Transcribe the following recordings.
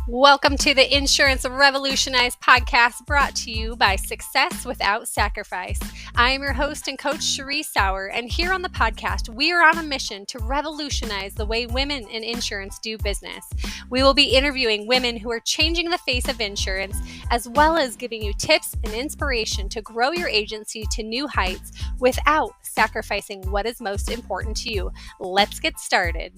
Welcome to the Insurance Revolutionized podcast brought to you by Success Without Sacrifice. I am your host and coach, Cherie Sauer, and here on the podcast, we are on a mission to revolutionize the way women in insurance do business. We will be interviewing women who are changing the face of insurance, as well as giving you tips and inspiration to grow your agency to new heights without sacrificing what is most important to you. Let's get started.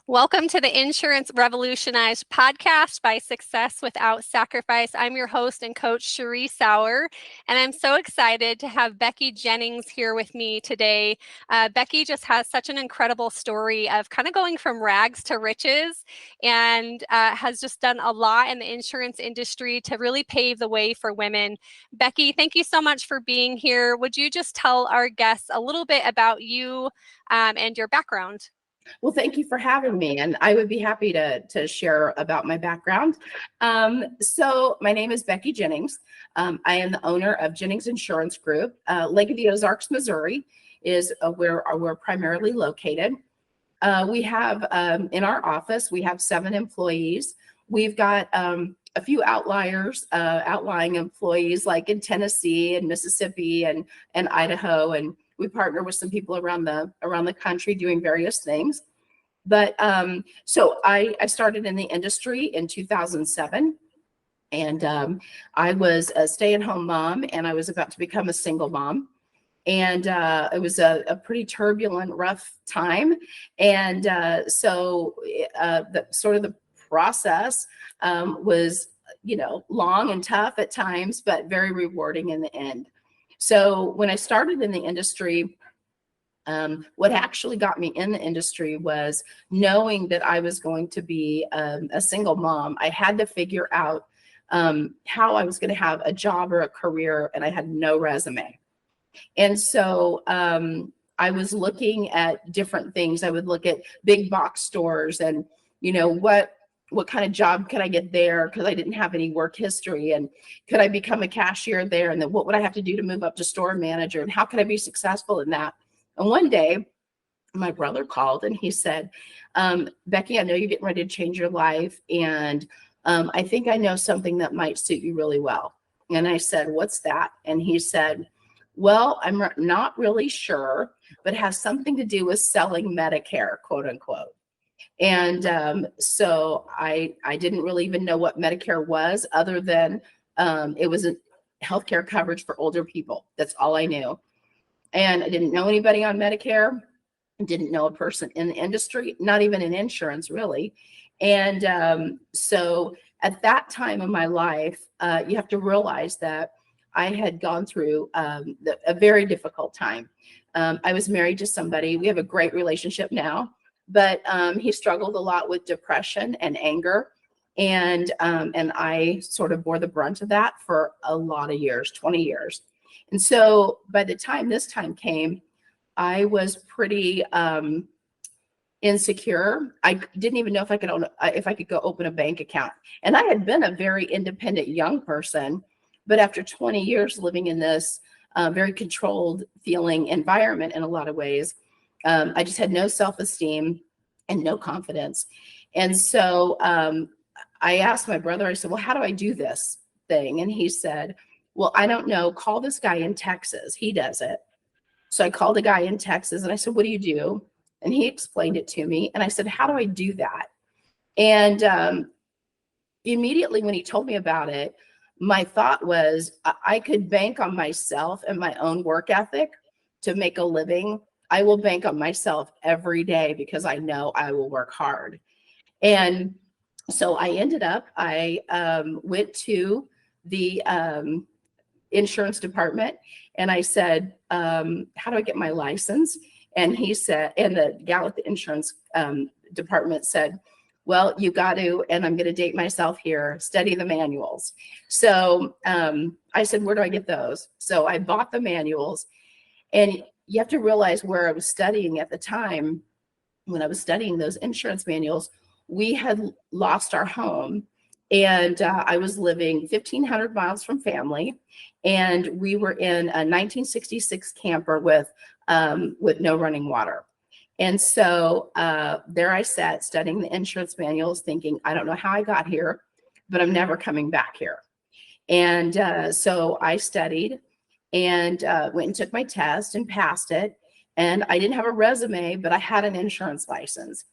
Welcome to the Insurance Revolutionized podcast by Success Without Sacrifice. I'm your host and coach, Cherie Sauer, and I'm so excited to have Becki Jennings here with me today. Becki just has such an incredible story of kind of going from rags to riches and has just done a lot in the insurance industry to really pave the way for women. Becki, thank you so much for being here. Would you just tell our guests a little bit about you and your background? Well, thank you for having me, and I would be happy to share about my background. So my name is Becki Jennings. I am the owner of Jennings Insurance Group. Lake of the Ozarks, Missouri is where we're primarily located. We have in our office, we have 7 employees. We've got a few outlying employees like in Tennessee and Mississippi and Idaho, and we partner with some people around the country doing various things. But so I started in the industry in 2007, and I was a stay-at-home mom, and I was about to become a single mom. And it was a pretty turbulent, rough time. And so the sort of the process was, long and tough at times, but very rewarding in the end. So when I started in the industry, what actually got me in the industry was knowing that I was going to be a single mom. I had to figure out how I was going to have a job or a career, and I had no resume. And so I was looking at different things. I would look at big box stores and, what kind of job could I get there? Because I didn't have any work history. And could I become a cashier there? And then what would I have to do to move up to store manager? And how could I be successful in that? And one day, my brother called and he said, Becki, I know you're getting ready to change your life. And I think I know something that might suit you really well. And I said, what's that? And he said, well, I'm not really sure, but it has something to do with selling Medicare, quote unquote. And so I didn't really even know what Medicare was, other than it was a healthcare coverage for older people. That's all I knew. And I didn't know anybody on Medicare, didn't know a person in the industry, not even in insurance, really. And so at that time of my life, you have to realize that I had gone through a very difficult time. I was married to somebody. We have a great relationship now, but he struggled a lot with depression and anger. And I sort of bore the brunt of that for a lot of years, 20 years. And so by the time this time came, I was pretty insecure. I didn't even know if I could go open a bank account. And I had been a very independent young person, but after 20 years living in this very controlled feeling environment in a lot of ways, I just had no self-esteem and no confidence. And so I asked my brother, I said, well, how do I do this thing? And he said, well, I don't know. Call this guy in Texas. He does it. So I called a guy in Texas and I said, what do you do? And he explained it to me. And I said, how do I do that? And immediately when he told me about it, my thought was I could bank on myself and my own work ethic to make a living. I will bank on myself every day because I know I will work hard. And so I ended up, I went to the insurance department and I said, how do I get my license? And he said, and the gal at the insurance department said, well, you got to, and I'm going to date myself here, study the manuals. So I said, where do I get those? So I bought the manuals. And you have to realize where I was studying at the time. When I was studying those insurance manuals, we had lost our home. And I was living 1,500 miles from family. And we were in a 1966 camper with no running water. And so there I sat studying the insurance manuals, thinking, I don't know how I got here, but I'm never coming back here. And so I studied and went and took my test and passed it. And I didn't have a resume, but I had an insurance license.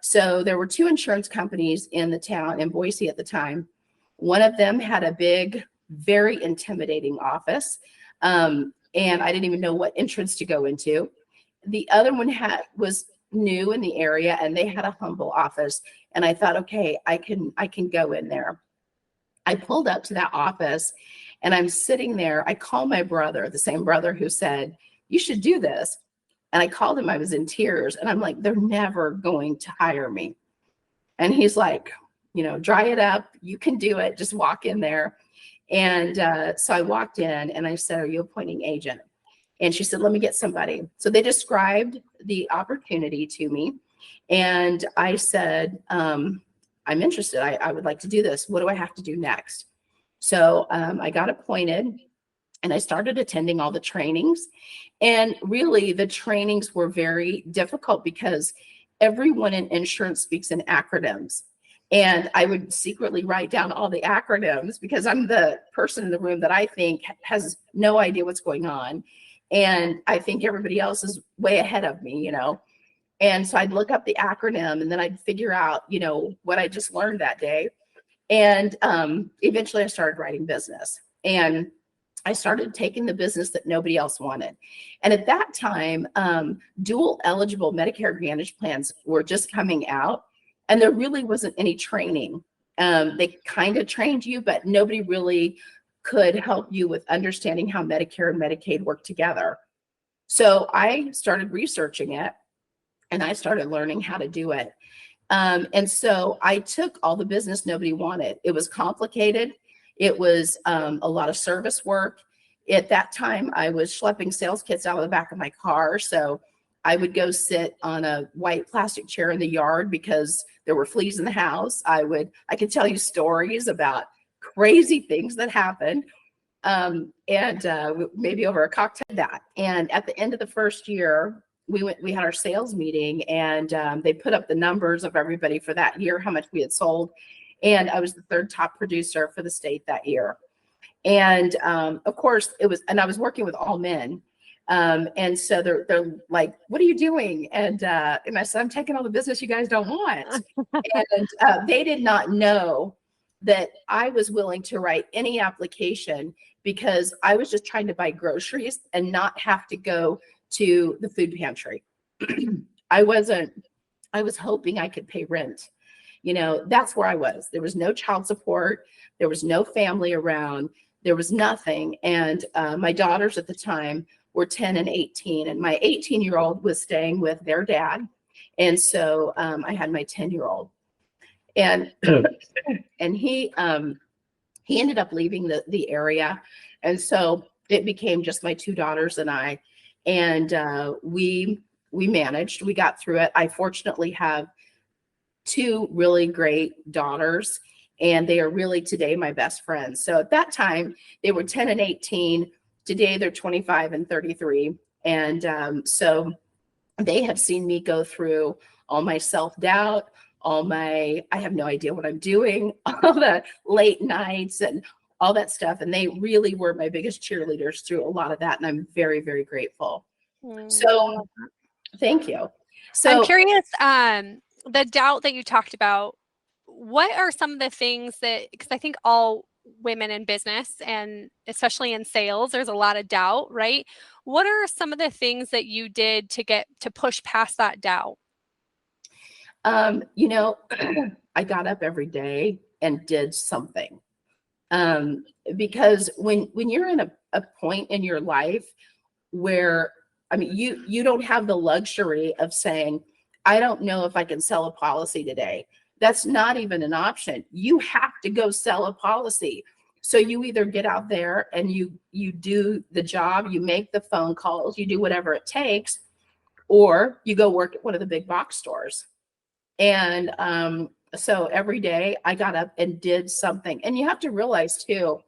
So there were two insurance companies in the town in Boise at the time. One of them had a big, very intimidating office. And I didn't even know what entrance to go into. The other one was new in the area, and they had a humble office. And I thought, okay, I can go in there. I pulled up to that office and I'm sitting there. I call my brother, the same brother who said, you should do this. And I called him, I was in tears, and I'm like, they're never going to hire me. And he's like, dry it up. You can do it. Just walk in there. And so I walked in and I said, are you appointing agent? And she said, let me get somebody. So they described the opportunity to me. And I said, I'm interested. I would like to do this. What do I have to do next? So I got appointed and I started attending all the trainings. And really the trainings were very difficult because everyone in insurance speaks in acronyms. And I would secretly write down all the acronyms because I'm the person in the room that I think has no idea what's going on. And I think everybody else is way ahead of me, And so I'd look up the acronym and then I'd figure out, what I just learned that day. And eventually I started writing business. And I started taking the business that nobody else wanted. And at that time, dual eligible Medicare Advantage plans were just coming out. And there really wasn't any training. They kind of trained you, but nobody really could help you with understanding how Medicare and Medicaid work together. So I started researching it and I started learning how to do it. And so I took all the business nobody wanted. It was complicated. It was a lot of service work. At that time, I was schlepping sales kits out of the back of my car. So I would go sit on a white plastic chair in the yard because there were fleas in the house. I could tell you stories about crazy things that happened. And maybe over a cocktail that. And at the end of the first year, we had our sales meeting and they put up the numbers of everybody for that year, how much we had sold. And I was the third top producer for the state that year. And of course and I was working with all men. And so they're like, what are you doing? And I said, I'm taking all the business you guys don't want. And they did not know that I was willing to write any application because I was just trying to buy groceries and not have to go to the food pantry. I was hoping I could pay rent. That's where I was. There was no child support. There was no family around. There was nothing. And my daughters at the time were 10 and 18. And my 18-year-old was staying with their dad. And so I had my 10-year-old. And he ended up leaving the area. And so it became just my two daughters and I. And we managed. We got through it. I fortunately have two really great daughters, and they are really today my best friends. So at that time, they were 10 and 18. Today, they're 25 and 33. And so they have seen me go through all my self-doubt, I have no idea what I'm doing, all the late nights and all that stuff. And they really were my biggest cheerleaders through a lot of that. And I'm very, very grateful. So thank you. So I'm curious, the doubt that you talked about, what are some of the things because I think all women in business and especially in sales, there's a lot of doubt, right? What are some of the things that you did to push past that doubt? I got up every day and did something. Because when you're in a point in your life where, you don't have the luxury of saying, I don't know if I can sell a policy today. That's not even an option. You have to go sell a policy. So you either get out there and you do the job, you make the phone calls, you do whatever it takes, or you go work at one of the big box stores. And so every day I got up and did something. And you have to realize too,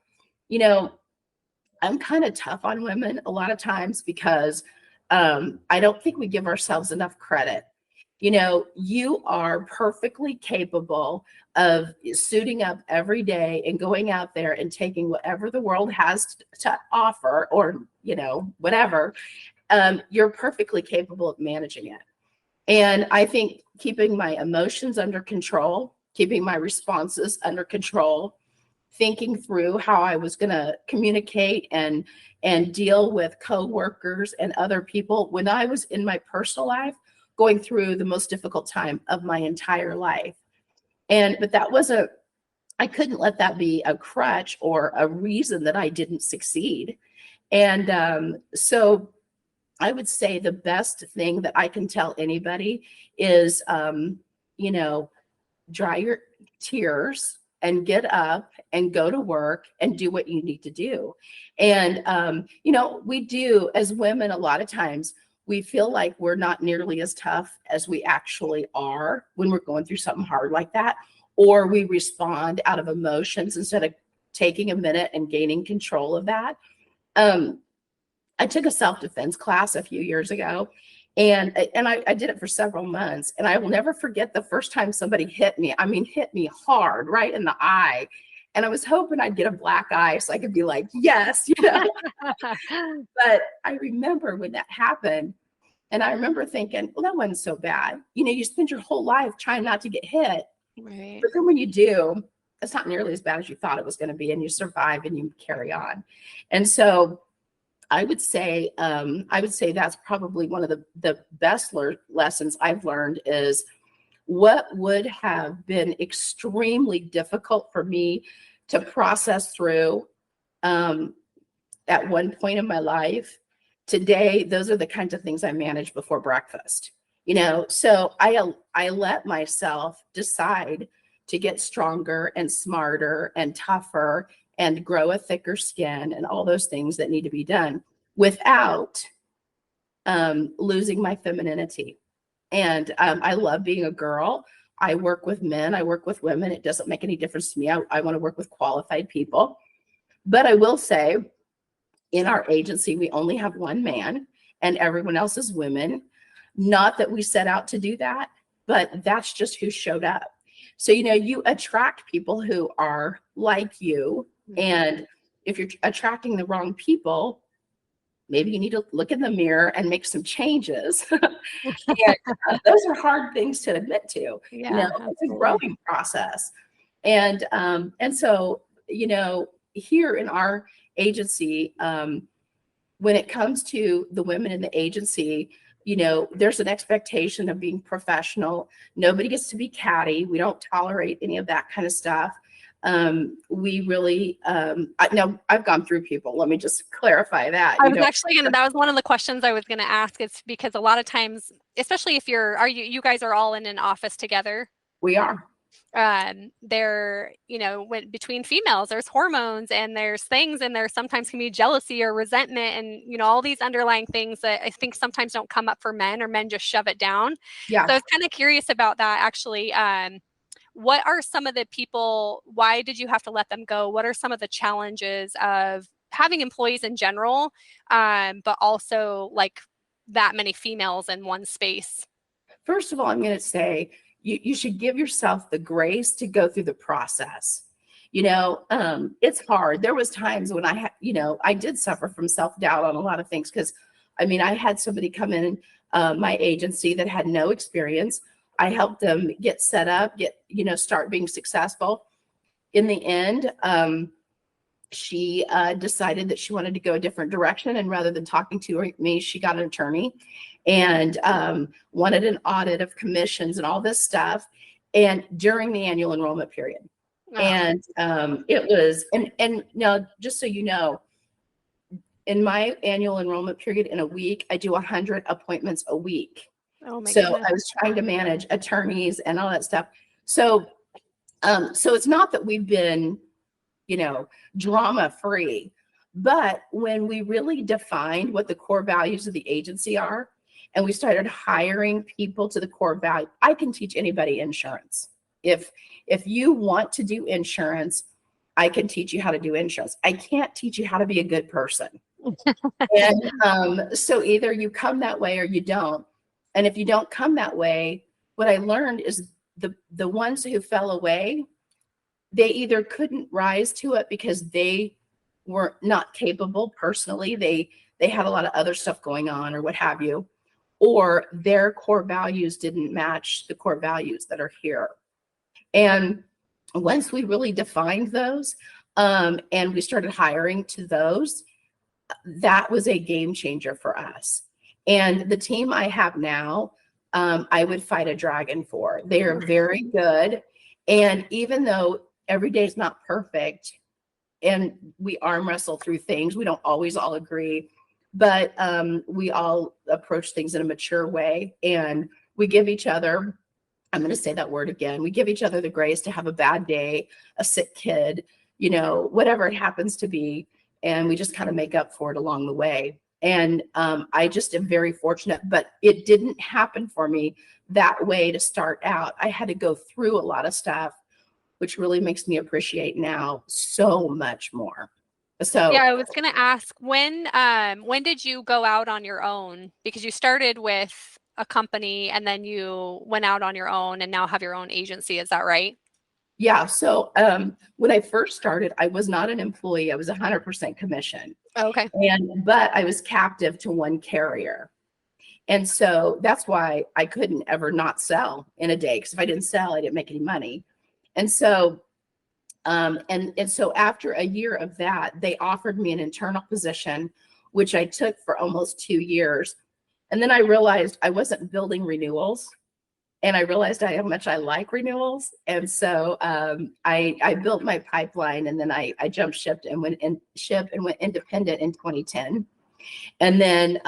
I'm kind of tough on women a lot of times because I don't think we give ourselves enough credit. You know, you are perfectly capable of suiting up every day and going out there and taking whatever the world has to offer, or, you know, whatever. You're perfectly capable of managing it. And I think keeping my emotions under control, keeping my responses under control, thinking through how I was going to communicate and deal with coworkers and other people when I was in my personal life going through the most difficult time of my entire life. But that wasn't, I couldn't let that be a crutch or a reason that I didn't succeed. So I would say the best thing that I can tell anybody is, you know, dry your tears and get up and go to work and do what you need to do. You know, we do as women, a lot of times we feel like we're not nearly as tough as we actually are when we're going through something hard like that, or we respond out of emotions instead of taking a minute and gaining control of that. I took a self-defense class a few years ago, and I did it for several months. And I will never forget the first time somebody hit me. I mean, hit me hard, right in the eye. And I was hoping I'd get a black eye so I could be like, yes, you know. But I remember when that happened, and I remember thinking, well, that wasn't so bad. You know, you spend your whole life trying not to get hit. Right. But then when you do, it's not nearly as bad as you thought it was going to be, and you survive and you carry on. And so I would say that's probably one of the best lessons I've learned is what would have been extremely difficult for me to process through at one point in my life. Today, those are the kinds of things I manage before breakfast. You know, so I let myself decide to get stronger and smarter and tougher and grow a thicker skin and all those things that need to be done without losing my femininity. And I love being a girl. I work with men, I work with women. It doesn't make any difference to me. I want to work with qualified people. But I will say, in our agency, we only have one man and everyone else is women. Not that we set out to do that, but that's just who showed up. So, you know, you attract people who are like you. And if you're attracting the wrong people, maybe you need to look in the mirror and make some changes. Those are hard things to admit to. Yeah, you know, absolutely. it's a growing process. And so, you know, here in our agency, when it comes to the women in the agency, you know, there's an expectation of being professional. Nobody gets to be catty. We don't tolerate any of that kind of stuff. We really, now I've gone through people. Let me just clarify that. I was actually that was one of the questions I was gonna ask. It's because a lot of times, especially if you guys are all in an office together. We are. There, you know, when between females, there's hormones and there's things, and there sometimes can be jealousy or resentment, and you know, all these underlying things that I think sometimes don't come up for men, or men just shove it down. Yeah. So I was kind of curious about that actually. What are some of the people, why did you have to let them go? What are some of the challenges of having employees in general, but also like that many females in one space? First of all, I'm going to say you should give yourself the grace to go through the process. You know, it's hard. There was times when I did suffer from self-doubt on a lot of things, because I mean, I had somebody come in my agency that had no experience. I helped them get set up, start being successful. In the end, she decided that she wanted to go a different direction. And rather than talking to me, she got an attorney and wanted an audit of commissions and all this stuff. And during the annual enrollment period. Oh. And it was, and now, just so you know, in my annual enrollment period in a week, I do 100 appointments a week. Oh my so goodness. I was trying to manage attorneys and all that stuff. So it's not that we've been, drama free, but when we really defined what the core values of the agency are, and we started hiring people to the core value, I can teach anybody insurance. If you want to do insurance, I can teach you how to do insurance. I can't teach you how to be a good person. And so either you come that way or you don't. And if you don't come that way, what I learned is the ones who fell away, they either couldn't rise to it because they were not capable personally. They had a lot of other stuff going on or what have you, or their core values didn't match the core values that are here. And once we really defined those, and we started hiring to those, that was a game changer for us. And the team I have now, I would fight a dragon for. They are very good. And even though every day is not perfect and we arm wrestle through things, we don't always all agree, but we all approach things in a mature way. And we give each other, I'm going to say that word again, we give each other the grace to have a bad day, a sick kid, whatever it happens to be. And we just kind of make up for it along the way. And I just am very fortunate, but it didn't happen for me that way to start out. I had to go through a lot of stuff, which really makes me appreciate now so much more. So Yeah, I was going to ask when did you go out on your own? Because you started with a company and then you went out on your own and now have your own agency. Is that right? yeah, so when I first started, I was not an employee. I was 100% commission. Okay. But I was captive to one carrier. And so that's why I couldn't ever not sell in a day, because if I didn't sell, I didn't make any money. And so and so after a year of that, they offered me an internal position, which I took for almost 2 years. And then I realized I wasn't building renewals. And I realized how much I like renewals. And so I built my pipeline, and then I jumped ship and went independent in 2010. And then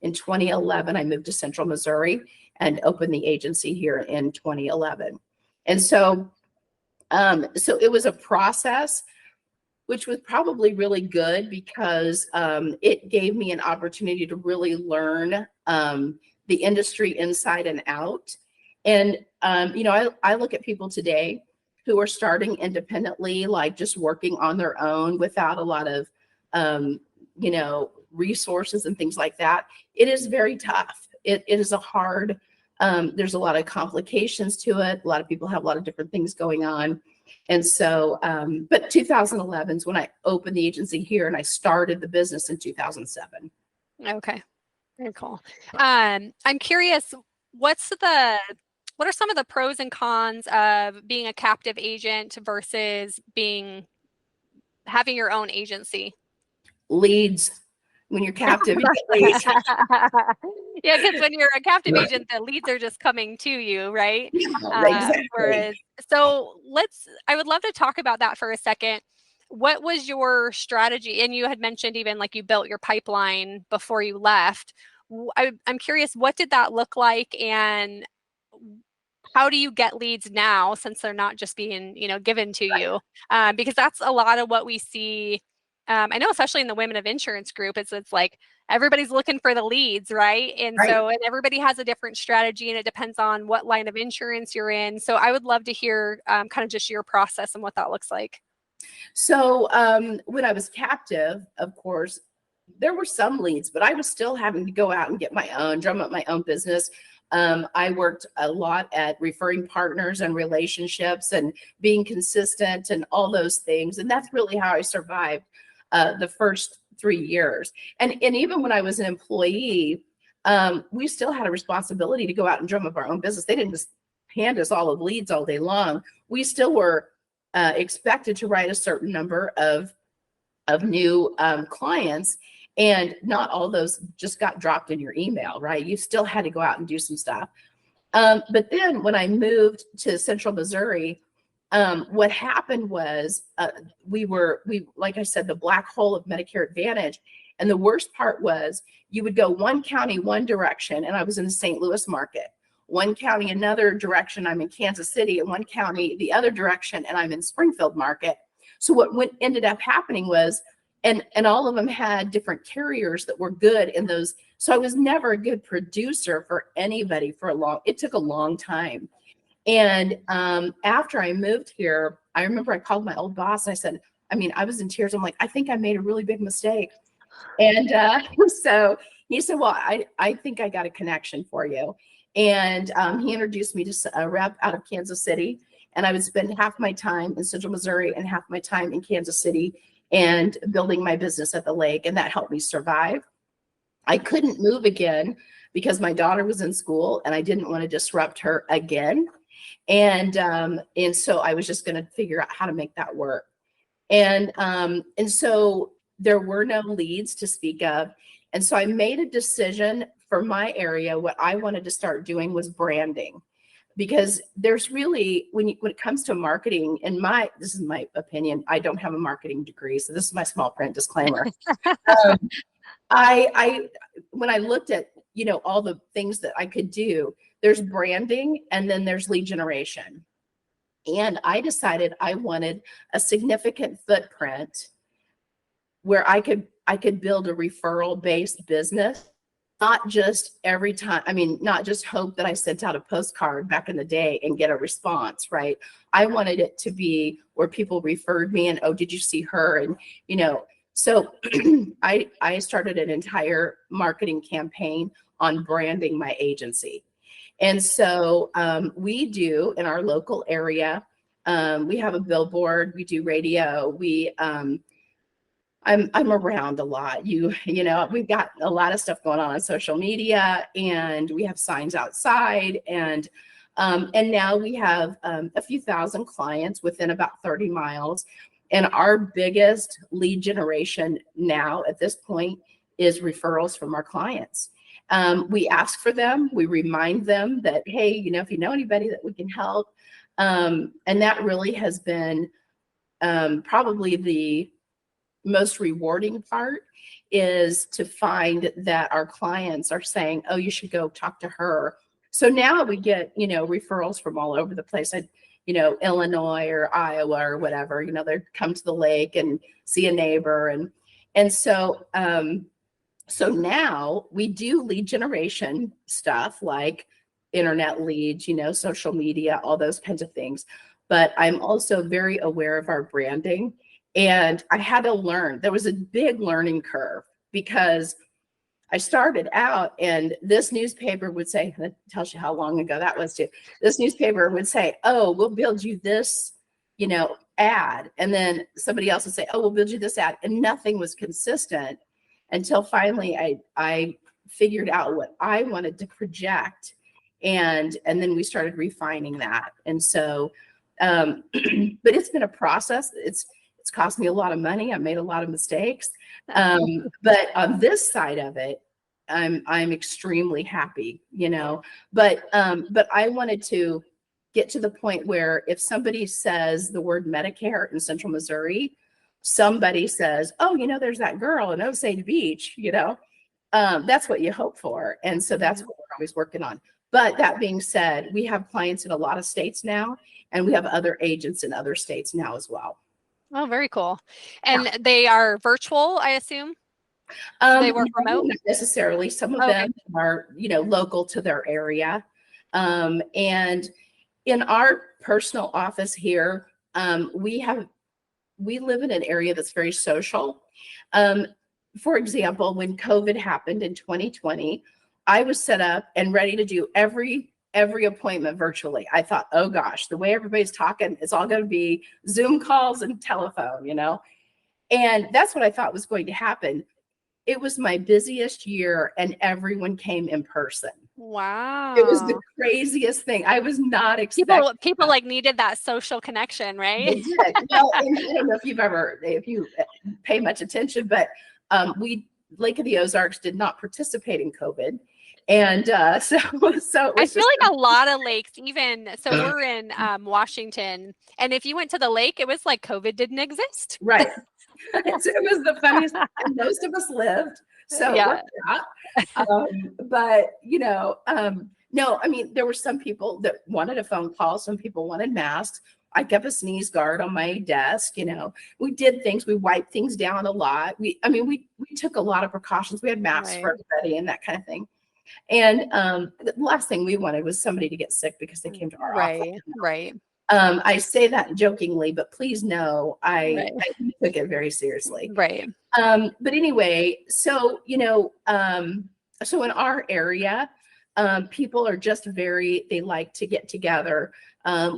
in 2011, I moved to Central Missouri and opened the agency here in 2011. And so it was a process, which was probably really good because it gave me an opportunity to really learn the industry inside and out. And, I look at people today who are starting independently, like just working on their own without a lot of, resources and things like that. It is very tough. It is a hard, there's a lot of complications to it. A lot of people have a lot of different things going on. And so, but 2011 is when I opened the agency here, and I started the business in 2007. Okay. Very cool. I'm curious, what are some of the pros and cons of being a captive agent versus having your own agency? Leads. When you're captive, you get leads. Yeah, because when you're a captive agent, the leads are just coming to you, right? Exactly. I would love to talk about that for a second. What was your strategy? And you had mentioned even like you built your pipeline before you left. I'm curious, what did that look like, and how do you get leads now since they're not just being, given to you? Because that's a lot of what we see. I know, especially in the Women of Insurance group, it's like everybody's looking for the leads, right? And Right. so, and everybody has a different strategy, and it depends on what line of insurance you're in. So I would love to hear kind of just your process and what that looks like. So when I was captive, of course, there were some leads, but I was still having to go out and get my own, drum up my own business. I worked a lot at referring partners and relationships and being consistent and all those things. And that's really how I survived the first 3 years. And even when I was an employee, we still had a responsibility to go out and drum up our own business. They didn't just hand us all of leads all day long. We still were expected to write a certain number of new clients, and not all those just got dropped in your email, right? You still had to go out and do some stuff. But then when I moved to Central Missouri, what happened was we like I said, the black hole of Medicare Advantage. And the worst part was you would go one county, one direction, and I was in the St. Louis market. One county, another direction, I'm in Kansas City, and one county, the other direction, and I'm in Springfield market. So what ended up happening was, and all of them had different carriers that were good in those. So I was never a good producer for anybody it took a long time. And after I moved here, I remember I called my old boss. I said, I was in tears. I'm like, I think I made a really big mistake. And so he said, well, I think I got a connection for you. And he introduced me to a rep out of Kansas City. And I would spend half my time in Central Missouri and half my time in Kansas City and building my business at the lake. And that helped me survive. I couldn't move again because my daughter was in school and I didn't want to disrupt her again. And so I was just going to figure out how to make that work. And so there were no leads to speak of. And so I made a decision for my area. What I wanted to start doing was branding, because there's really, when it comes to marketing, and this is my opinion, I don't have a marketing degree, so this is my small print disclaimer. I when I looked at, all the things that I could do, there's branding and then there's lead generation. And I decided I wanted a significant footprint where I could build a referral-based business, not just every time, not just hope that I sent out a postcard back in the day and get a response, right? I wanted it to be where people referred me and, oh, did you see her? And, so I started an entire marketing campaign on branding my agency. And so we do in our local area, we have a billboard, we do radio, I'm around a lot. We've got a lot of stuff going on social media, and we have signs outside, and now we have a few thousand clients within about 30 miles. And our biggest lead generation now at this point is referrals from our clients. We ask for them, we remind them that, hey, if you know anybody that we can help. And that really has been probably the most rewarding part, is to find that our clients are saying, oh, you should go talk to her. So now we get, referrals from all over the place. Illinois or Iowa or whatever, they come to the lake and see a neighbor. And so now we do lead generation stuff like internet leads, social media, all those kinds of things. But I'm also very aware of our branding. And I had to learn. There was a big learning curve, because I started out and this newspaper would say, that tells you how long ago that was too. This newspaper would say, oh, we'll build you this, ad. And then somebody else would say, oh, we'll build you this ad. And nothing was consistent until finally I figured out what I wanted to project. And then we started refining that. And so, but it's been a process. It's cost me a lot of money. I made a lot of mistakes. But on this side of it, I'm extremely happy, but I wanted to get to the point where if somebody says the word Medicare in Central Missouri, somebody says, oh, there's that girl in Osage Beach, that's what you hope for. And so that's what we're always working on. But that being said, we have clients in a lot of states now, and we have other agents in other states now as well. Oh, very cool. And they are virtual, I assume? They work remote? Not necessarily. Some of them are, local to their area. And in our personal office here, we live in an area that's very social. For example, when COVID happened in 2020, I was set up and ready to do every appointment virtually. I thought, oh gosh, the way everybody's talking, it's all going to be Zoom calls and telephone, and that's what I thought was going to happen. It was my busiest year and everyone came in person. Wow. It was the craziest thing. I was not expecting. People like needed that social connection, right? They did. Well, and I don't know if you pay much attention, but Lake of the Ozarks did not participate in COVID. And so I feel like a lot of lakes, so we're in Washington, and if you went to the lake, it was like COVID didn't exist. Right. It was the funniest. And most of us lived, so yeah. But no, there were some people that wanted a phone call, some people wanted masks. I kept a sneeze guard on my desk. We did things. We wiped things down a lot. We took a lot of precautions. We had masks for everybody and that kind of thing. And the last thing we wanted was somebody to get sick because they came to our office. Right. I say that jokingly, but please know I took it very seriously. Right. But anyway, so, so in our area, people are just they like to get together.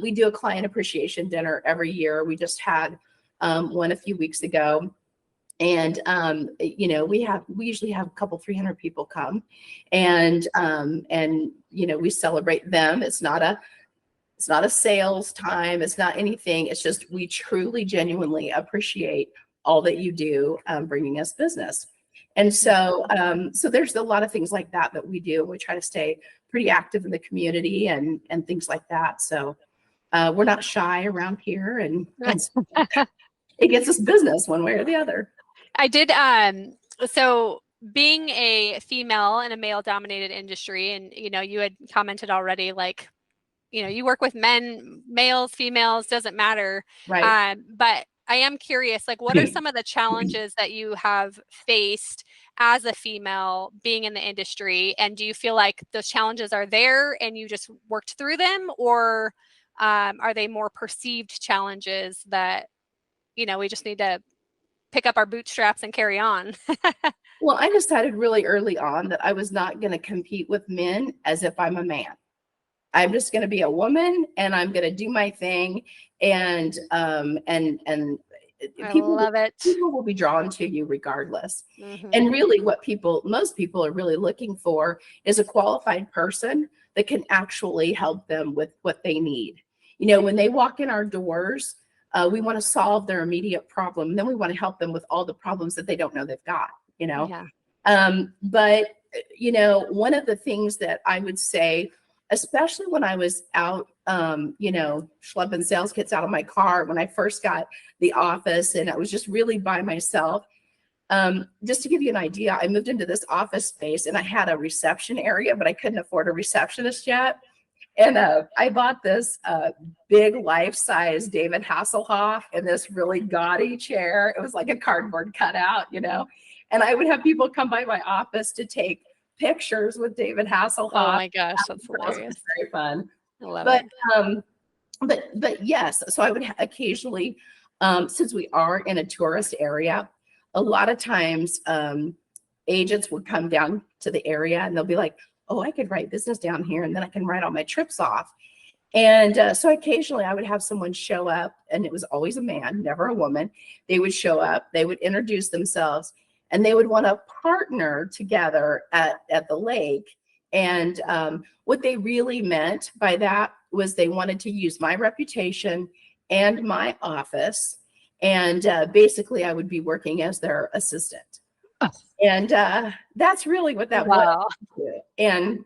We do a client appreciation dinner every year. We just had one a few weeks ago. And, we usually have a couple, 300 people come and, we celebrate them. It's not a sales time. It's not anything. It's just, we truly, genuinely appreciate all that you do, bringing us business. And so, so there's a lot of things like that we do. We try to stay pretty active in the community and things like that. So, we're not shy around here, and it gets us business one way or the other. I did, so being a female in a male dominated industry, and, you had commented already, like, you work with men, males, females, doesn't matter. Right. But I am curious, like, what are some of the challenges that you have faced as a female being in the industry? And do you feel like those challenges are there and you just worked through them, or are they more perceived challenges that, we just need to pick up our bootstraps and carry on? Well, I decided really early on that I was not going to compete with men as if I'm a man. I'm just going to be a woman, and I'm going to do my thing. And people love it. People will be drawn to you regardless. Mm-hmm. And really what most people are really looking for is a qualified person that can actually help them with what they need. When they walk in our doors, we want to solve their immediate problem. And then we want to help them with all the problems that they don't know they've got, Yeah. But, one of the things that I would say, especially when I was out, schlepping sales kits out of my car when I first got the office, and I was just really by myself. Just to give you an idea, I moved into this office space and I had a reception area, but I couldn't afford a receptionist yet. And I bought this big life-size David Hasselhoff in this really gaudy chair. It was like a cardboard cutout, and I would have people come by my office to take pictures with David Hasselhoff. Oh my gosh, that's hilarious. It was very fun. I love it. But yes, so I would occasionally, since we are in a tourist area, a lot of times agents would come down to the area and they'll be like, oh, I could write business down here and then I can write all my trips off. And so occasionally I would have someone show up, and it was always a man, never a woman. They would show up, they would introduce themselves, and they would want to partner together at the lake. And what they really meant by that was they wanted to use my reputation and my office. And basically I would be working as their assistant. Oh. And that's really what that was. And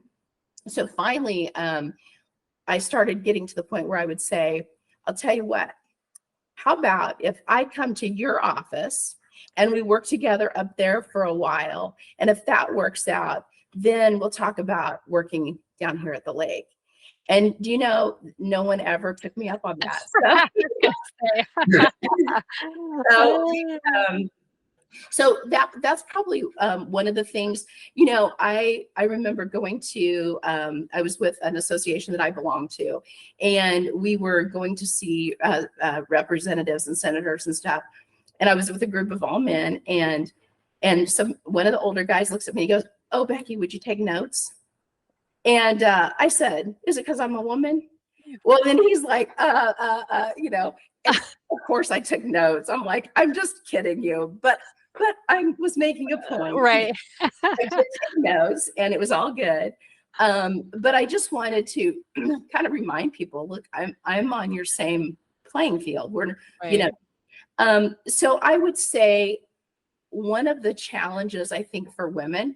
so finally, I started getting to the point where I would say, I'll tell you what, how about if I come to your office and we work together up there for a while, and if that works out, then we'll talk about working down here at the lake. And do you know, no one ever took me up on that. So that's probably one of the things. I remember going to, I was with an association that I belonged to, and we were going to see representatives and senators and stuff. And I was with a group of all men, and one of the older guys looks at me, he goes, oh, Becky, would you take notes? And I said, is it because I'm a woman? Well, then he's like, of course I took notes. I'm like, I'm just kidding you, but I was making a point. Right. I did take notes, and it was all good. But I just wanted to kind of remind people, look, I'm on your same playing field. We're, right. So I would say one of the challenges, I think, for women,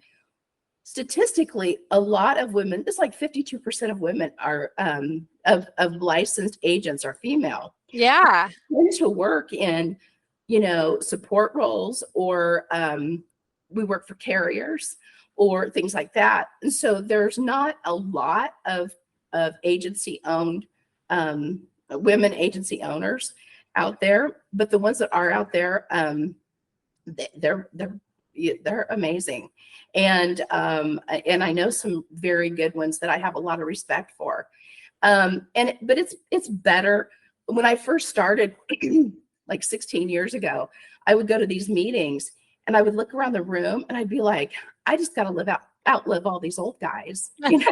statistically, a lot of women, it's like 52% of women are of licensed agents are female. Yeah. They tend to work in, support roles, or we work for carriers or things like that. And so there's not a lot of agency owned women agency owners out there, but the ones that are out there, they're amazing. And I know some very good ones that I have a lot of respect for. But it's better when I first started, like 16 years ago, I would go to these meetings and I would look around the room and I'd be like, I just got to outlive all these old guys. You know?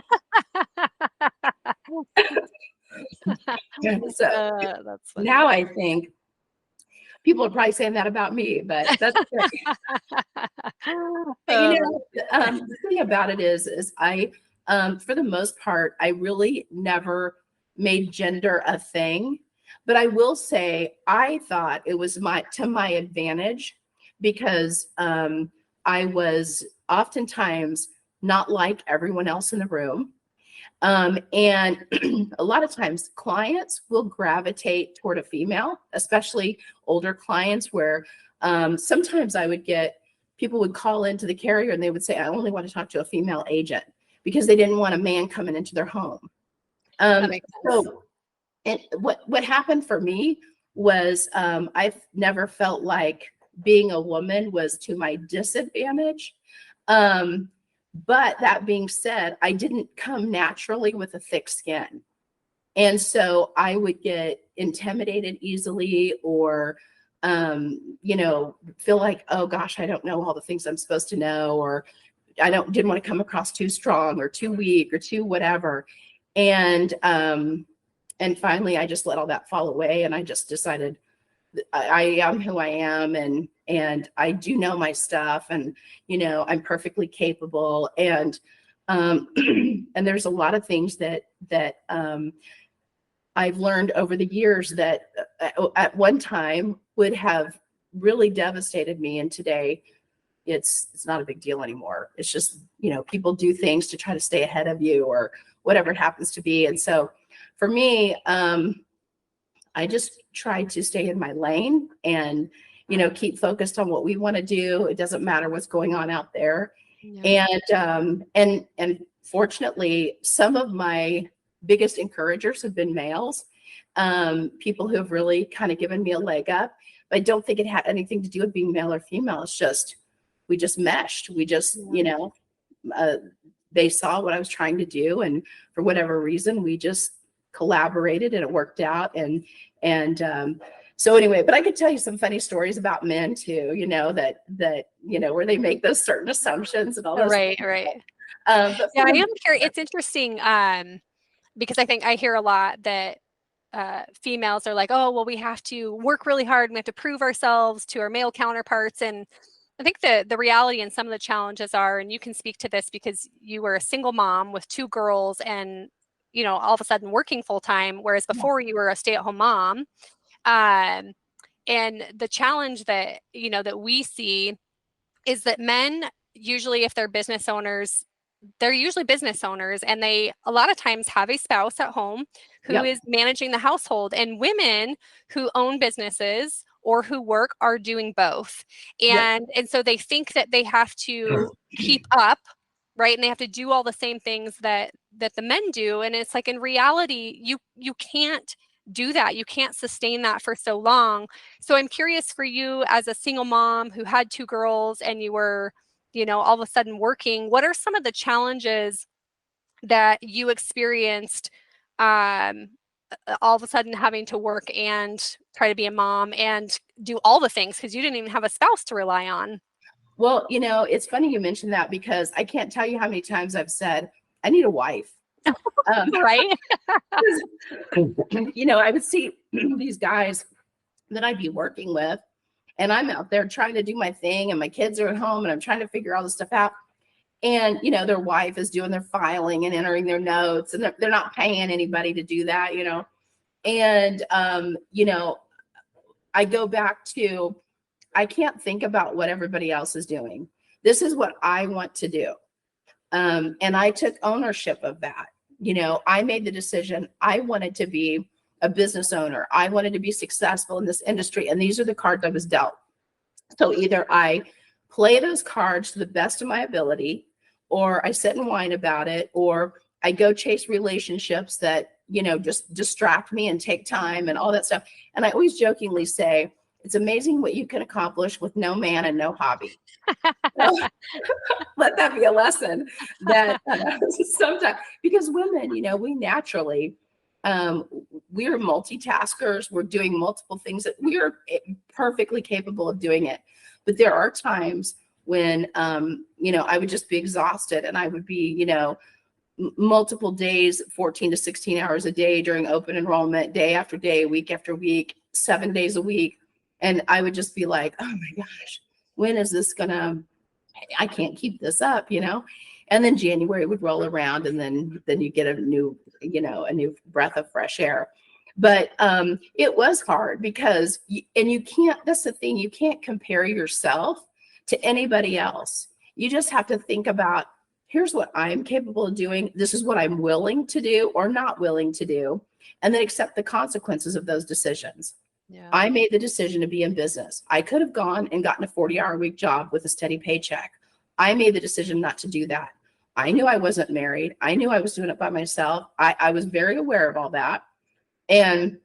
So That's funny. now I think people are probably saying that about me, but that's okay. But, the thing about it is I, for the most part, I really never made gender a thing. But I will say I thought it was to my advantage because I was oftentimes not like everyone else in the room. And a lot of times clients will gravitate toward a female, especially older clients, where sometimes I would get people would call into the carrier and they would say, I only want to talk to a female agent because they didn't want a man coming into their home. That makes sense. So and what happened for me was I've never felt like being a woman was to my disadvantage. But that being said, I didn't come naturally with a thick skin. And so I would get intimidated easily or, feel like, oh gosh, I don't know all the things I'm supposed to know, or didn't want to come across too strong or too weak or too whatever. And finally I just let all that fall away. And I just decided I am who I am, and I do know my stuff, and I'm perfectly capable, and and there's a lot of things that I've learned over the years that at one time would have really devastated me, and today it's not a big deal anymore. It's just people do things to try to stay ahead of you or whatever it happens to be, and so for me, I just try to stay in my lane and, keep focused on what we want to do. It doesn't matter what's going on out there. Yeah. And fortunately, some of my biggest encouragers have been males, people who have really kind of given me a leg up. But I don't think it had anything to do with being male or female. It's just, we just meshed. We just, they saw what I was trying to do. And for whatever reason, we just collaborated and it worked out. And so anyway, but I could tell you some funny stories about men too, that where they make those certain assumptions and all those Right. but yeah, I am curious. It's interesting because I think I hear a lot that females are like, oh, well, we have to work really hard and we have to prove ourselves to our male counterparts. And I think the reality and some of the challenges are, and you can speak to this because you were a single mom with 2 girls and all of a sudden working full time, whereas before you were a stay-at-home mom. And the challenge that that we see is that men usually, if they're business owners, they're usually business owners, and they a lot of times have a spouse at home who is managing the household, and women who own businesses or who work are doing both. And so they think that they have to keep up, right? And they have to do all the same things that the men do. And it's like, in reality, you can't do that. You can't sustain that for so long. So I'm curious, for you as a single mom who had 2 girls and you were, all of a sudden working, what are some of the challenges that you experienced all of a sudden having to work and try to be a mom and do all the things because you didn't even have a spouse to rely on? Well, it's funny you mentioned that because I can't tell you how many times I've said, I need a wife. Right. I would see these guys that I'd be working with, and I'm out there trying to do my thing, and my kids are at home, and I'm trying to figure all this stuff out. And, their wife is doing their filing and entering their notes, and they're not paying anybody to do that, And, I go back to, I can't think about what everybody else is doing. This is what I want to do. And I took ownership of that. I made the decision. I wanted to be a business owner. I wanted to be successful in this industry. And these are the cards I was dealt. So either I play those cards to the best of my ability, or I sit and whine about it, or I go chase relationships that, just distract me and take time and all that stuff. And I always jokingly say, it's amazing what you can accomplish with no man and no hobby. So, let that be a lesson that sometimes, because women, we naturally, we're multitaskers. We're doing multiple things that we are perfectly capable of doing it. But there are times when, I would just be exhausted, and I would be, multiple days, 14 to 16 hours a day during open enrollment, day after day, week after week, 7 days a week. And I would just be like, oh my gosh, when is this I can't keep this up, And then January would roll around, and then you get a new breath of fresh air. But it was hard because, you can't, that's the thing, you can't compare yourself to anybody else. You just have to think about, here's what I'm capable of doing. This is what I'm willing to do or not willing to do, and then accept the consequences of those decisions. Yeah. I made the decision to be in business. I could have gone and gotten a 40-hour-a-week job with a steady paycheck. I made the decision not to do that. I knew I wasn't married. I knew I was doing it by myself. I was very aware of all that. And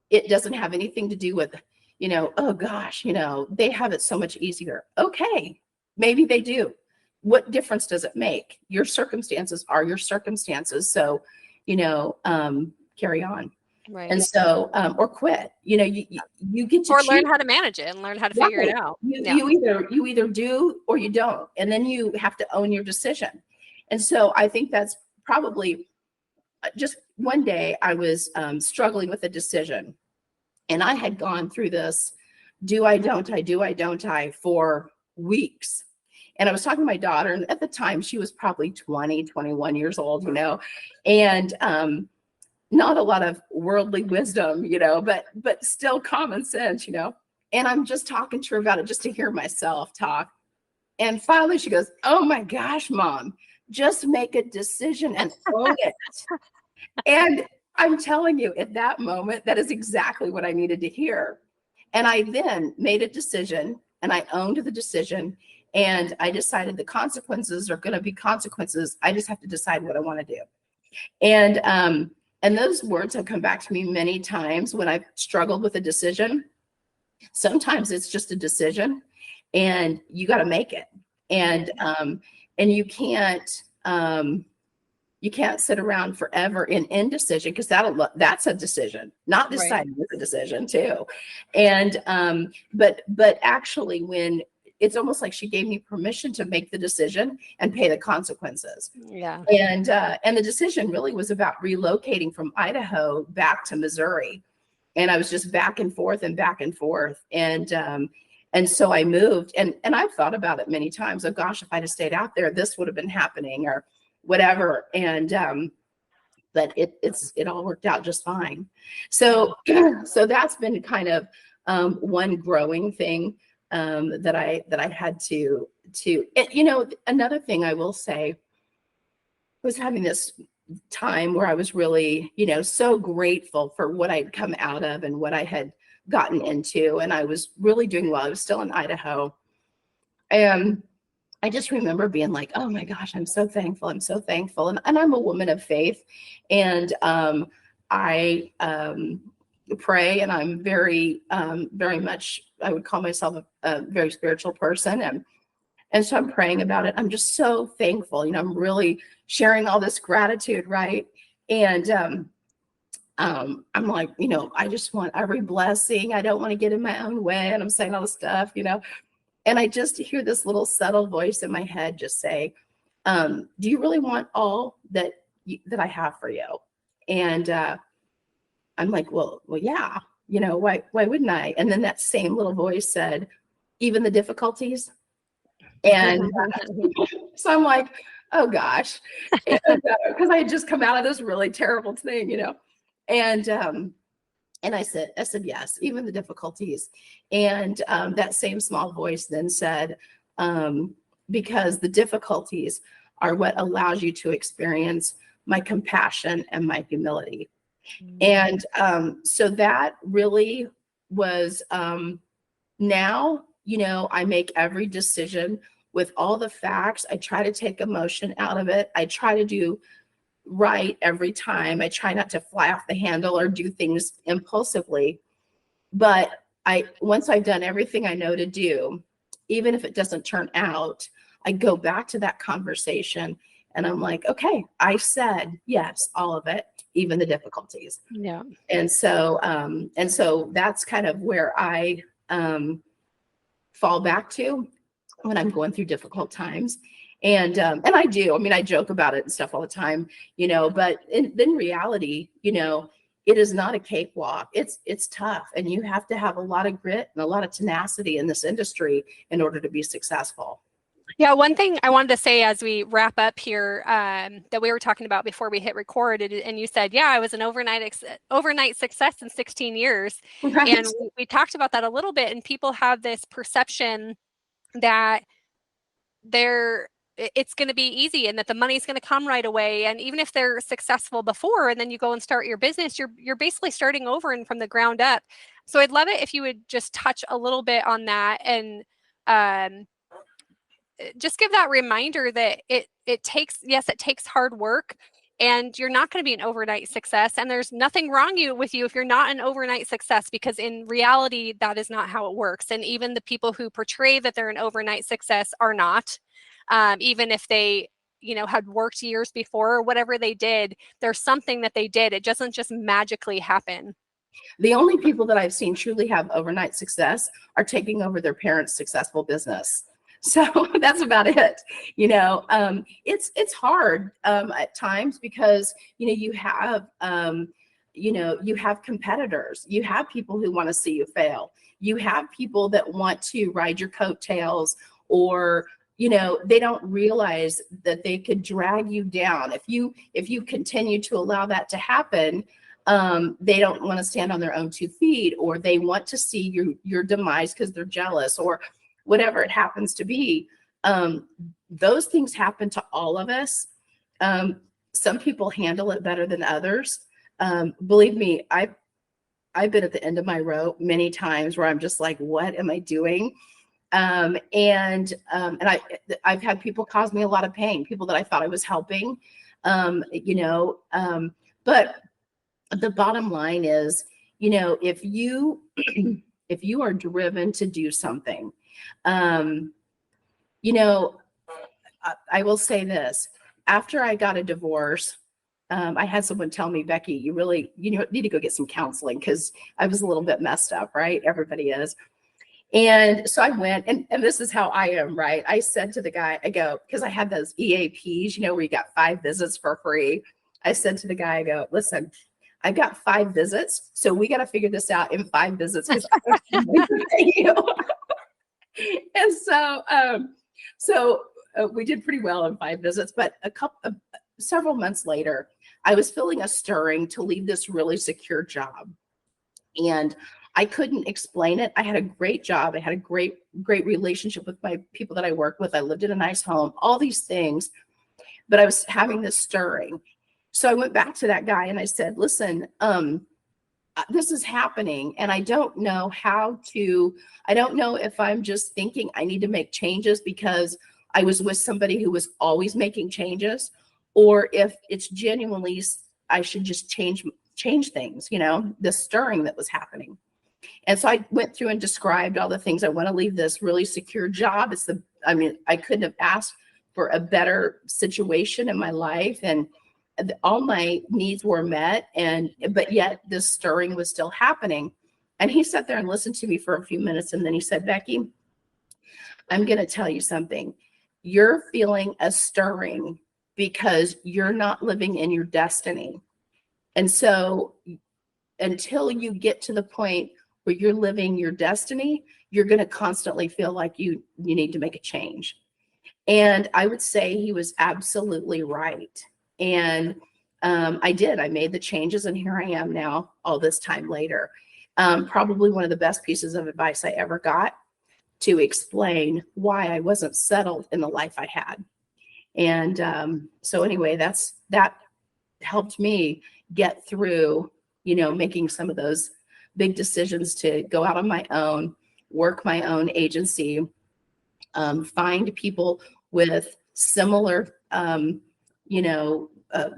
it doesn't have anything to do with, oh gosh, they have it so much easier. Okay, maybe they do. What difference does it make? Your circumstances are your circumstances. So, carry on. Right. And so, or quit, you get to Or choose. learn how to manage it and learn how to figure it out. You either do or you don't, and then you have to own your decision. And so I think that's probably just one day I was struggling with a decision, and I had gone through this do I, don't I for weeks. And I was talking to my daughter, and at the time she was probably 20, 21 years old, and not a lot of worldly wisdom, but still common sense, And I'm just talking to her about it just to hear myself talk. And finally she goes, oh my gosh, Mom, just make a decision and own it. And I'm telling you, at that moment, that is exactly what I needed to hear. And I then made a decision, and I owned the decision, and I decided the consequences are going to be consequences. I just have to decide what I want to do. And those words have come back to me many times when I've struggled with a decision. Sometimes it's just a decision, and you got to make it. And you can't sit around forever in indecision, because that's a decision. Not deciding is a decision too. And but actually, when it's almost like she gave me permission to make the decision and pay the consequences. Yeah. And the decision really was about relocating from Idaho back to Missouri. And I was just back and forth and back and forth. And so I moved, and I've thought about it many times. Oh gosh, if I'd have stayed out there, this would have been happening or whatever. And but it all worked out just fine. So so that's been kind of one growing thing that I had to another thing I will say was having this time where I was really, so grateful for what I'd come out of and what I had gotten into. And I was really doing well. I was still in Idaho. And I just remember being like, oh my gosh, I'm so thankful. I'm so thankful. And I'm a woman of faith. And I pray, and I'm very, very much, I would call myself a very spiritual person. And so I'm praying about it. I'm just so thankful. I'm really sharing all this gratitude, right? And I'm like, I just want every blessing. I don't want to get in my own way. And I'm saying all this stuff, and I just hear this little subtle voice in my head just say, do you really want all that I have for you? And I'm like, well, yeah, why wouldn't I? And then that same little voice said, even the difficulties. And so I'm like, oh gosh, because I had just come out of this really terrible thing, and I said yes, even the difficulties. And that same small voice then said, because the difficulties are what allows you to experience my compassion and my humility. And so that really was now, I make every decision with all the facts. I try to take emotion out of it. I try to do right every time. I try not to fly off the handle or do things impulsively. But once I've done everything I know to do, even if it doesn't turn out, I go back to that conversation And I'm like, okay, I said yes, all of it, even the difficulties. Yeah. And so that's kind of where I fall back to when I'm going through difficult times. And I do, I mean, I joke about it and stuff all the time, but in reality, it is not a cakewalk. It's tough, and you have to have a lot of grit and a lot of tenacity in this industry in order to be successful. Yeah, one thing I wanted to say as we wrap up here, that we were talking about before we hit record, and you said, yeah, I was an overnight success in 16 years. Right. And we talked about that a little bit, and people have this perception that it's going to be easy and that the money's going to come right away. And even if they're successful before, and then you go and start your business, you're basically starting over and from the ground up. So I'd love it if you would just touch a little bit on that, and just give that reminder that it takes hard work, and you're not going to be an overnight success, and there's nothing wrong with you if you're not an overnight success, because in reality that is not how it works. And even the people who portray that they're an overnight success are not. Even if they had worked years before or whatever they did, there's something that they did. It doesn't just magically happen. The only people that I've seen truly have overnight success are taking over their parents' successful business. So that's about it. It's hard at times, because you have competitors, you have people who want to see you fail, you have people that want to ride your coattails, or they don't realize that they could drag you down if you continue to allow that to happen. They don't want to stand on their own 2 feet, or they want to see your demise because they're jealous, or whatever it happens to be. Those things happen to all of us. Some people handle it better than others. Believe me, I've been at the end of my rope many times where I'm just like, what am I doing? And I've had people cause me a lot of pain, people that I thought I was helping, but the bottom line is, if you if you are driven to do something, I will say this: after I got a divorce, I had someone tell me, Becky, you really need to go get some counseling, because I was a little bit messed up, right? Everybody is. And so I went, and this is how I am, right? I said to the guy, I go, because I had those EAPs, where you got 5 visits for free. I said to the guy, I go, listen, I've got 5 visits, so we got to figure this out in 5 visits, because I don't have money to pay you. And so we did pretty well in 5 visits, but several months later, I was feeling a stirring to leave this really secure job, and I couldn't explain it. I had a great job. I had a great relationship with my people that I worked with. I lived in a nice home, all these things, but I was having this stirring. So I went back to that guy and I said, listen, this is happening, and I don't know if I'm just thinking I need to make changes because I was with somebody who was always making changes, or if it's genuinely, I should just change things, the stirring that was happening. And so I went through and described all the things. I want to leave this really secure job. I couldn't have asked for a better situation in my life, and all my needs were met, but yet this stirring was still happening. And he sat there and listened to me for a few minutes, and then he said, Becky, I'm going to tell you something. You're feeling a stirring because you're not living in your destiny. And so until you get to the point where you're living your destiny, you're going to constantly feel like you need to make a change. And I would say he was absolutely right. And I did. I made the changes, and here I am now, all this time later. Probably one of the best pieces of advice I ever got to explain why I wasn't settled in the life I had. And so anyway, that helped me get through, making some of those big decisions to go out on my own, work my own agency, find people with similar,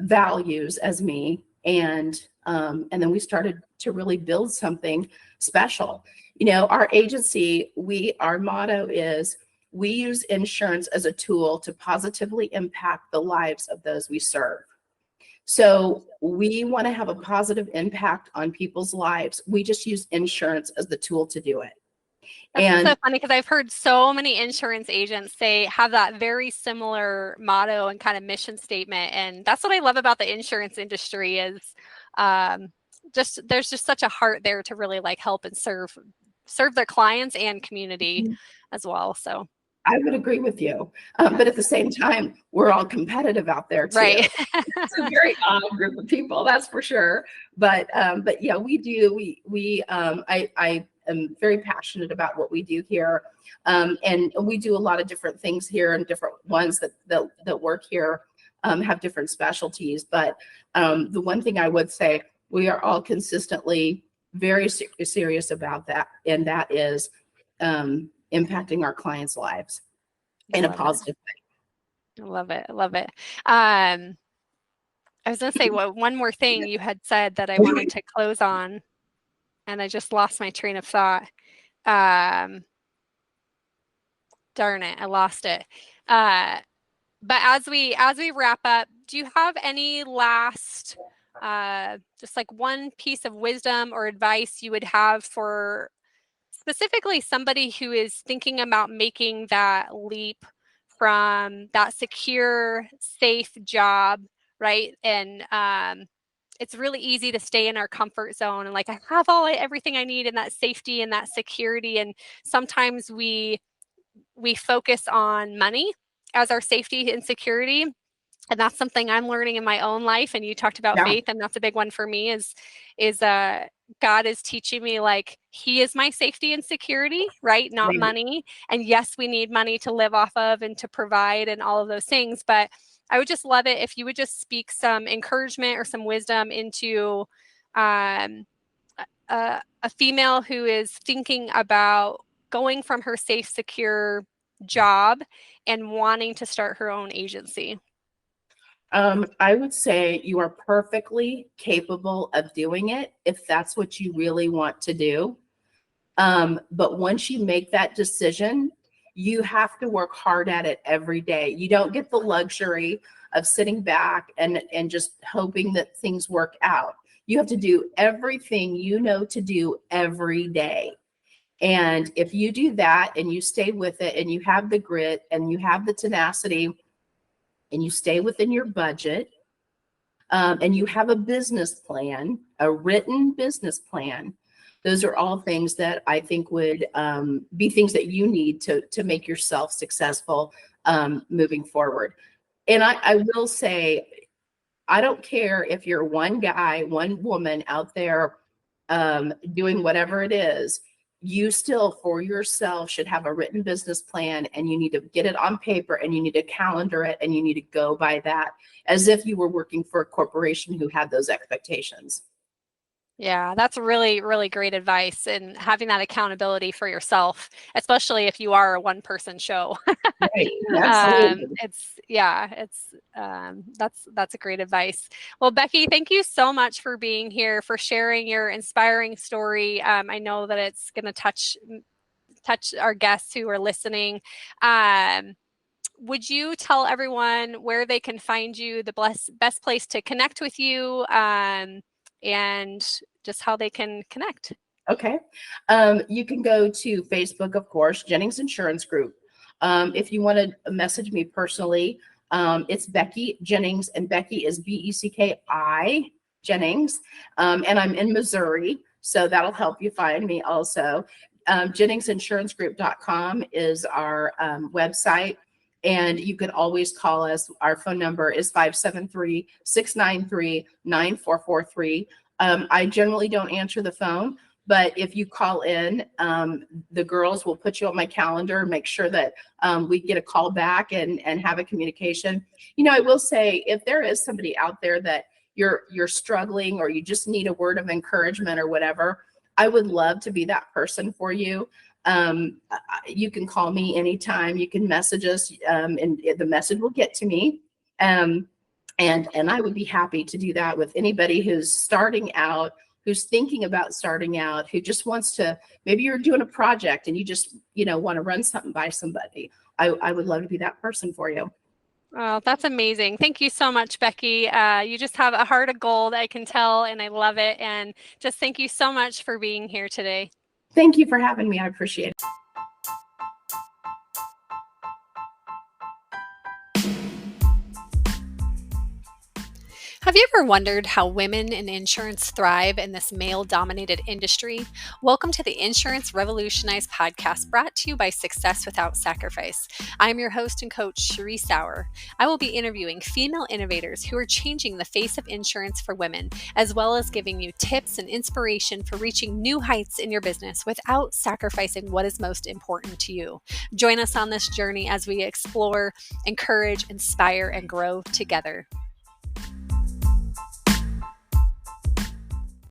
values as me. And then we started to really build something special. Our agency, our motto is, we use insurance as a tool to positively impact the lives of those we serve. So we want to have a positive impact on people's lives. We just use insurance as the tool to do it. That's so And funny because I've heard so many insurance agents say have that very similar motto and kind of mission statement. And that's what I love about the insurance industry is just there's just such a heart there to really like help and serve their clients and community as well. So I would agree with you. But at the same time, we're all competitive out there too. right. It's a very odd group of people, that's for sure. But yeah, we do. I am very passionate about what we do here, and we do a lot of different things here, and different ones that work here have different specialties. But the one thing I would say, we are all consistently very serious about that, and that is impacting our clients' lives in a positive way. I love it. I love it. I was going to say, well, one more thing you had said that I wanted to close on, and I just lost my train of thought. Darn it, I lost it. But as we wrap up, do you have any last, just like one piece of wisdom or advice you would have for specifically somebody who is thinking about making that leap from that secure, safe job, right? And it's really easy to stay in our comfort zone and like I have everything I need and that safety and that security. And sometimes we focus on money as our safety and security. And that's something I'm learning in my own life. And you talked about faith, and that's a big one for me is God is teaching me like he is my safety and security, right? Not money. And yes, we need money to live off of and to provide and all of those things. But I would just love it if you would just speak some encouragement or some wisdom into a female who is thinking about going from her safe, secure job and wanting to start her own agency. I would say you are perfectly capable of doing it if that's what you really want to do. But once you make that decision, you have to work hard at it every day. You don't get the luxury of sitting back and just hoping that things work out. You have to do everything you know to do every day. And if you do that and you stay with it and you have the grit and you have the tenacity and you stay within your budget, and you have a business plan, a written business plan, those are all things that I think would be things that you need to make yourself successful moving forward. And I will say, I don't care if you're one guy, one woman out there doing whatever it is, you still for yourself should have a written business plan, and you need to get it on paper, and you need to calendar it, and you need to go by that as if you were working for a corporation who had those expectations. Yeah, that's really, really great advice, and having that accountability for yourself, especially if you are a one-person show. Right. Absolutely. That's a great advice. Well, Becky, thank you so much for being here, for sharing your inspiring story. I know that it's going to touch our guests who are listening. Would you tell everyone where they can find you, the best place to connect with you, and just how they can connect? Okay. You can go to Facebook, of course, Jennings Insurance Group. If you want to message me personally, it's Becki Jennings, and Becky is Becki Jennings. And I'm in Missouri, so that'll help you find me also. JenningsInsuranceGroup.com is our website. And you can always call us. Our phone number is 573-693-9443. I generally don't answer the phone, but if you call in, the girls will put you on my calendar and make sure that we get a call back and have a communication. You know, I will say, if there is somebody out there that you're struggling, or you just need a word of encouragement or whatever, I would love to be that person for you. You can call me anytime. You can message us, and the message will get to me. And I would be happy to do that with anybody who's starting out who's thinking about starting out, who just wants to, maybe you're doing a project and you just, want to run something by somebody. I would love to be that person for you. Oh, that's amazing. Thank you so much, Becky. You just have a heart of gold, I can tell, and I love it. And just thank you so much for being here today. Thank you for having me. I appreciate it. Have you ever wondered how women in insurance thrive in this male-dominated industry? Welcome to the Insurance Revolutionized podcast, brought to you by Success Without Sacrifice. I'm your host and coach, Cherie Sauer. I will be interviewing female innovators who are changing the face of insurance for women, as well as giving you tips and inspiration for reaching new heights in your business without sacrificing what is most important to you. Join us on this journey as we explore, encourage, inspire, and grow together.